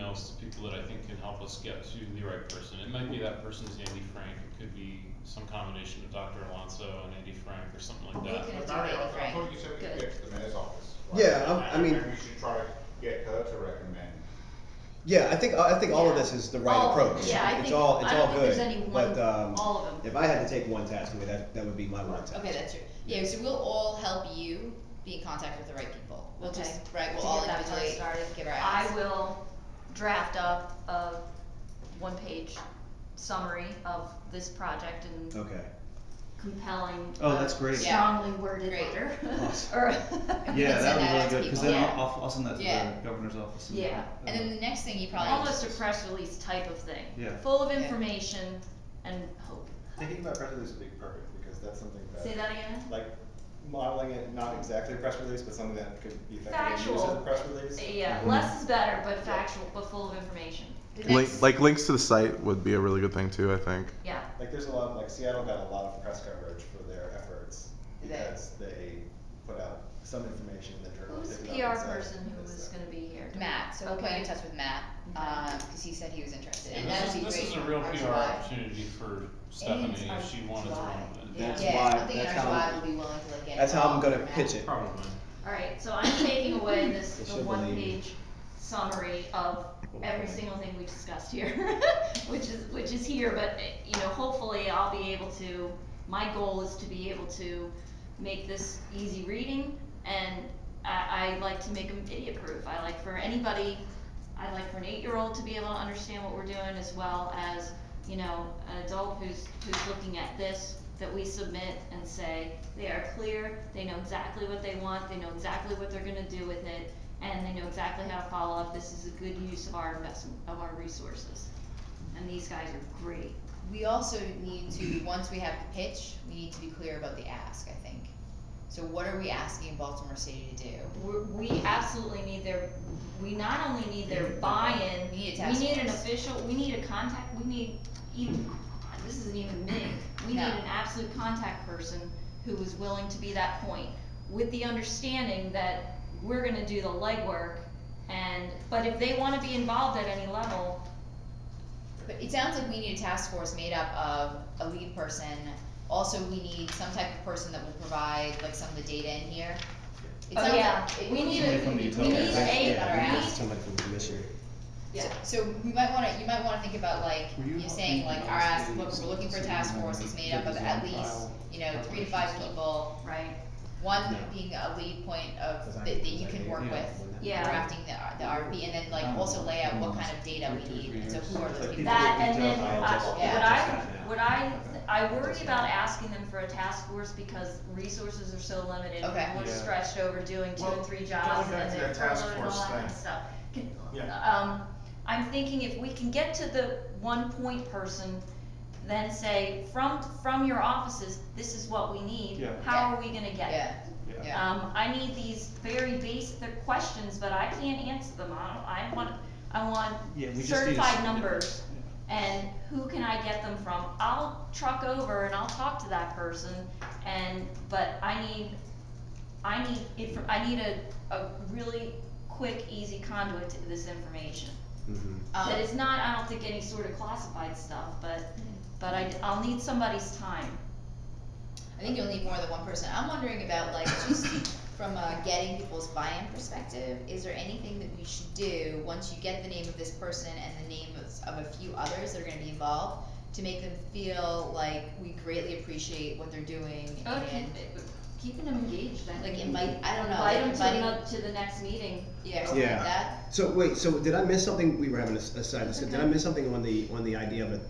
emails to people that I think can help us get to the right person. It might be that person's Andy Frank, it could be some combination of Dr. Alonso and Andy Frank or something like that. But Barry, I thought you said we could get to the mayor's office. Right? Yeah, I mean, maybe we should try to get her to recommend. yeah, I think all of this is the right approach. Yeah, it's all good. There's any one, but all of them. if I had to take one task away, that would be my one task. Okay, that's true. Yeah, so we'll all help you be in contact with the right people. We'll Okay. just, right, we'll To all get that part individually started. give our I ask. will draft up a one-page summary of this project and Okay. compelling. Oh, that's great. Strongly worded Great. letter. Awesome. Or Yeah, that would be send that really out to good, because people. then Yeah. I'll send that to Yeah. the governor's office. Yeah. And then the next thing you probably almost a press release type of thing. Yeah. Full of Yeah. information and hope. Thinking about press release would be perfect, because that's something that. Say that again? Like, modeling it, not exactly a press release, but something that could be effectively used Factual. as a press release. Yeah, less is better, but factual, but full of information. The next- Like links to the site would be a really good thing too, I think. Yeah. Like, there's a lot, like, Seattle got a lot of press coverage for their efforts, Did they? because they put out some information in the journal. Who's the picked it up PR and said, person who this, was that. gonna be here? Matt, so we'll put you in Okay. touch with Matt, Okay. cause he said he was interested, And and that would be this great. is a real Our PR July. opportunity for Stephanie our if she wanted to July. run with it. That's Yeah, why- I'm thinking that's our how- July will be willing to like get That's how I'm involved gonna for Matt. pitch it. Probably. Alright, so I'm taking away this, They the should one believe. page summary of every single thing we discussed here, which is here, but, you know, hopefully I'll be able to, my goal is to be able to make this easy reading, and I like to make them idiot proof. I like for anybody, I like for an 8-year-old to be able to understand what we're doing, as well as, you know, an adult who's looking at this, that we submit and say, they are clear, they know exactly what they want, they know exactly what they're gonna do with it, and they know exactly how to follow up. This is a good use of our investment, of our resources. And these guys are great. We also need to, once we have the pitch, we need to be clear about the ask, I think. So what are we asking Baltimore City to do? We absolutely need we not only need their buy-in, We need a task we need an force. official, we need a contact, we need even, this isn't even me, we need No. an absolute contact person who is willing to be that point, with the understanding that we're gonna do the legwork, but if they wanna be involved at any level, But it sounds like we need a task force made up of a lead person. Also, we need some type of person that will provide like some of the data in here. It Oh, sounds yeah. like it- We need Somebody a- from the we utility. need a- That are Yeah, we need asked. somebody from the commission. yeah. So you might wanna think about like, Were you you're saying like our ask, look, helping we're looking for a us task to force that's made up of get at design least, file 3 to 5 people. Right, One No. being a lead point of, Design- that you can design, work yeah. with, Yeah. drafting the RFP, and then like also lay out what kind of data we need, and so who are those people? that, and then, Yeah. I worry about asking them for a task force because resources are so limited. Okay. We're Yeah. stretched over doing 2 Well, and 3 jobs, going back and to then that task furloughed and all force that kind of thing. stuff. Yeah. I'm thinking if we can get to the one point person, then say, from your offices, this is what we need, Yeah. how are we gonna get it? Yeah, yeah. I need these very basic, they're questions, but I can't answer them, I want Yeah, we just need a certified s- numbers. And who can I get them from? I'll truck over and I'll talk to that person, but I need a really quick, easy conduit to this information. That is not, I don't think, any sort of classified stuff, but I'll need somebody's time. I think you'll need more than one person. I'm wondering about like, just from a getting people's buy-in perspective, is there anything that we should do once you get the name of this person and the name of a few others that are gonna be involved, to make them feel like we greatly appreciate what they're doing, Oh, and keeping them engaged, I like think. invite, I don't know, Invite like them inviting, to the next meeting. yeah, or something like Yeah. that. So wait, so did I miss something? We were having a side discussion. Did I Okay. miss something on the idea of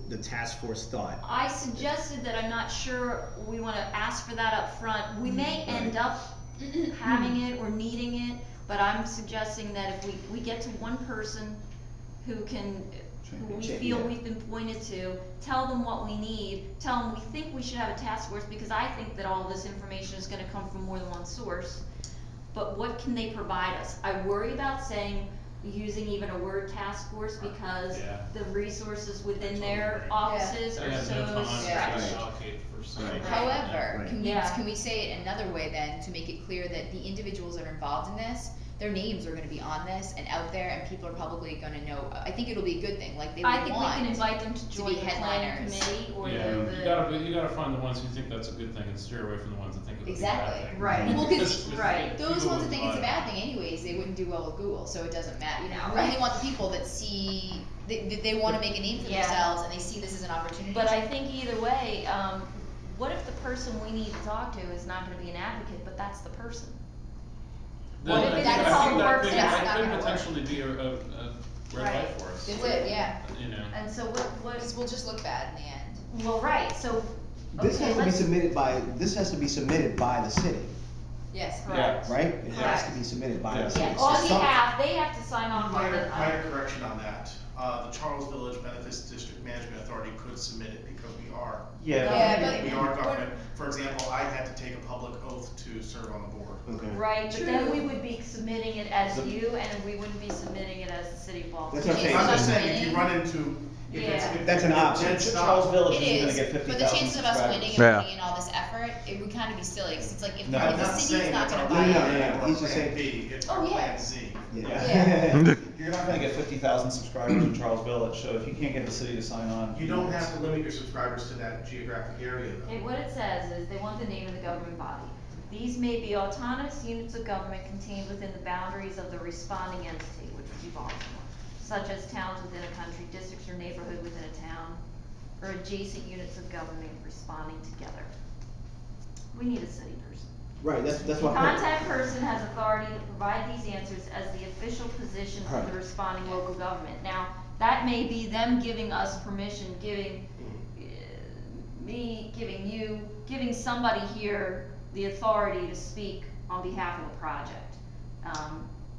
the task force thought? I suggested that I'm not sure we wanna ask for that up front. We may end up having it or needing it, but I'm suggesting that if we get to one person who we feel Yeah. we've been pointed to, tell them what we need, tell them we think we should have a task force, because I think that all this information is gonna come from more than one source. But what can they provide us? I worry about using even a word task force, because Yeah. the resources within Totally their agree. offices They are have no so time to stretched. allocate for something. Right. However, Right. can Yeah. we say it another way then, to make it clear that the individuals that are involved in this their names are gonna be on this and out there, and people are probably gonna know, I think it'll be a good thing, like they would I want. think we can invite them to to join be the planning headliners. committee or Yeah, the. you gotta find the ones who think that's a good thing and steer away from the ones that think it's a bad Exactly. thing. Right. Well, 'cause Right. those people ones would that think it's a buy it. bad thing anyways, they wouldn't do well with Google, so it doesn't matter, you know, No, we only right. want the people that see, they wanna make a name for Yeah. themselves, and they see this as an opportunity. But I think either way, what if the person we need to talk to is not gonna be an advocate, but that's the person? Then What if I it's think- a I think public that works, could- that's that not could gonna work. potentially be a red Right. light for us. That's it, yeah, You know. And so what, cause we'll just look bad in the end. well, right, so, This okay, has to be let's, submitted by, this has to be submitted by the city, Yes. correct. right? It has to Correct. be submitted by Yeah. the city. Yeah, So on some- behalf, they have to sign off on it. Minor correction on that, the Charles Village Benefits District Management Authority could submit it because we are. Yeah, but- We are government, for example, I had to take a public oath to serve on the board. Okay. Right, but then True. we would be submitting it as The- you, and we wouldn't be submitting it as the city of Baltimore. That's what I'm saying. I'm just Chances of saying, if you winning- run into, if it's, Yeah. if That's an it's option. dead Charles stop. Village It is gonna is, get but 50,000 the chances of us subscribers. winning and Yeah. putting in all this effort, it would kinda be silly, cause it's like, if No, the I'm not city's saying not it's gonna our buy No, it. no, plan no, A or he's just plan saying- B, it's Oh, our yeah. plan Z. Yeah. You're not gonna get 50,000 subscribers in Charles Village, so if you can't get the city to sign on. You don't have to limit your subscribers to that geographic area though. Okay, what it says is they want the name of the government body. These may be autonomous units of government contained within the boundaries of the responding entity, which would be Baltimore, such as towns within a country, districts or neighborhood within a town, or adjacent units of government responding together. We need a city person. Right, that's The what. contact person has authority to provide these answers as the official position of Right. the responding local government. Now, that may be them giving us permission, giving me, giving you, giving somebody here the authority to speak on behalf of the project.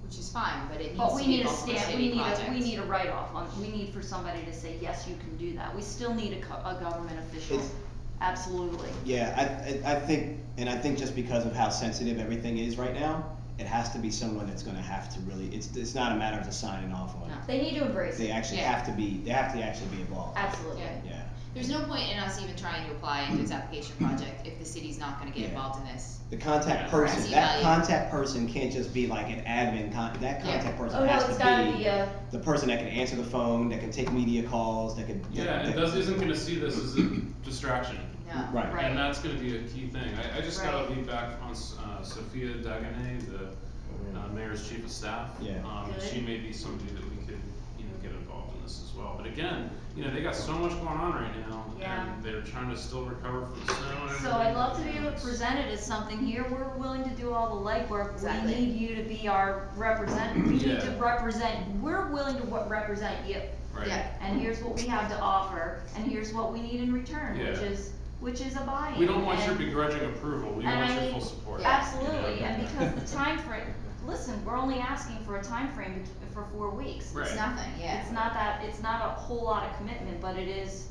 Which is fine, but it But needs we to be need a a Baltimore stamp, City we need project. a, we need a write-off on, we need for somebody to say, yes, you can do that. We still need a government official, It's- absolutely. Yeah, I think, and I think just because of how sensitive everything is right now, it has to be someone that's gonna have to really, it's not a matter of just signing off on No, it. they need to embrace They it, actually Yeah. have to be, they have to actually be involved. absolutely. Yeah. Yeah. There's no point in us even trying to apply into this application project if the city's not gonna get Yeah. involved in this. The contact Yeah. person, See that value. contact person can't just be like an admin that Yeah. contact person Oh, no, has it's gotta to be be a, the person that can answer the phone, that can take media calls, that can. Yeah, and isn't gonna see this as a distraction. No. Right. Right. And that's gonna be a key thing. I just got Right. a lead back on Sophia Dagenais, the mayor's chief of staff. Yeah. And Good. she may be somebody that we could, get involved in this as well. But again, they got so much going on right now, Yeah. and they're trying to still recover from the snow and everything. so I'd love to be able to It's- present it as something here, we're willing to do all the legwork, Exactly. we need you to be our we need Yeah. to represent, we're willing to represent you. Right. Yeah. And here's what we have to offer, and here's what we need in return, Yeah. which is a buy-in. We don't want your and- begrudging approval, we and want I your mean- full support. Absolutely, Yeah. and because the time frame, listen, we're only asking for a time frame for 4 weeks. Right. It's nothing, yeah. It's not a whole lot of commitment, but it is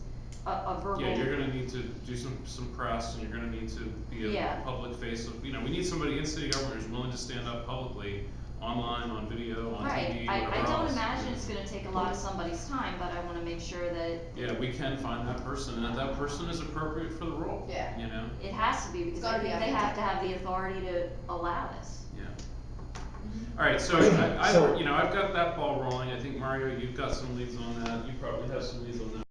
a verbal. Yeah, you're gonna need to do some press, and you're gonna need to be a Yeah. public face of, we need somebody in city government who's willing to stand up publicly, online, on video, on TV, Right, whatever I don't else. imagine it's gonna take a lot of somebody's time, but I wanna make sure that Yeah, we can find that person, and that person is appropriate for the role. Yeah. it has to be, because I gotta be think they have authentic. to have the authority to allow this. Yeah. Mm-hmm. Alright, so So- I've got that ball rolling, I think Mario, you've got some leads on that, you probably have some leads on that.